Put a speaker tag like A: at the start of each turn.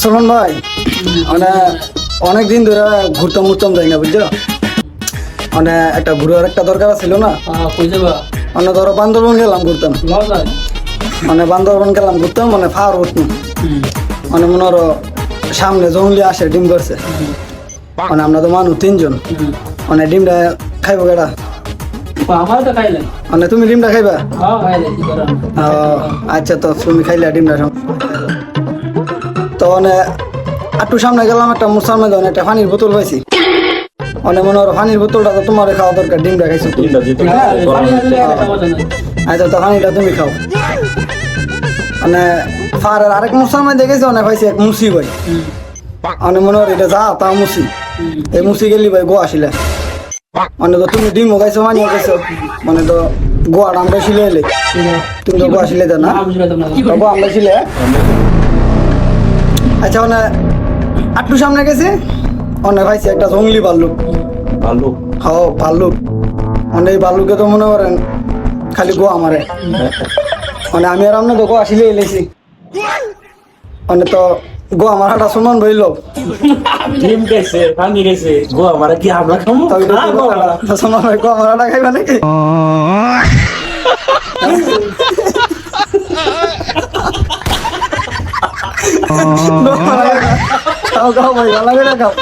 A: সলমান ভাই মানে অনেকদিন ধরে ঘুরতাম উঠতাম যাই না বুঝছো, মানে একটা ঘুরার একটা দরকার ছিল না। মানে ধরো বান্দরবন গেলাম ঘুরতাম, মানে বান্দরবন গেলাম ঘুরতাম, মানে ফার উঠতাম, মানে মনে হলো সামনে জঙ্গলি আসে ডিম ধরছে, মানে আমরা তো মানুষ তিনজন, মানে ডিমটা খাইবো কেডা? মানে তুমি ডিমটা খাইবা? আচ্ছা, তো তুমি খাইলে ডিমটা তো মানে একটু সামনে গেলাম, একটা মুসলমান ধরেন একটা পানির বোতল পাইছি, মানে মনে হয় পানির বোতলটা তো তোমার খাওয়া দরকার, ডিমটা খাইছো তুমি। আচ্ছা, তো পানিটা তুমি খাও। মানে ফারের আরেক মুসলমান দেখেছি, অনেক পাইছি এক মুসি ভাই, মানে মনে হয় এটা যা তা মুসি, এই মুসি গেলি ভাই গো আসিলে, মানে তো তুমি ডিমও খাইছো মানিও খাইছো, মানে তো গোয়াটা আমরা ছিলে এলে, তুমি তো গোয়া ছিলে না, গোয়া আমরা ছিলে। আচ্ছা, মানে একটু সামনে গেছে অনেক ভাইছে একটা জঙ্গলি ভাল্লুক।
B: ভাল্লুক?
A: হ্যাঁ ভাল্লুক, মানে এই ভাল্লুকে তো মনে করেন খালি গোয়া মারে, মানে আমি আর আপনি তো গোয়া আসলে এলেছি, মানে তো গোয়া মারাটা সমান বইল।
B: ডিম গেছে, পানি গেছে, গোয়া মারা কি আমরা খাবো?
A: সমান ভাই গোয়া মারাটা খাইবা নাকি? খাও খাও ভাই, ভালো করে খাও।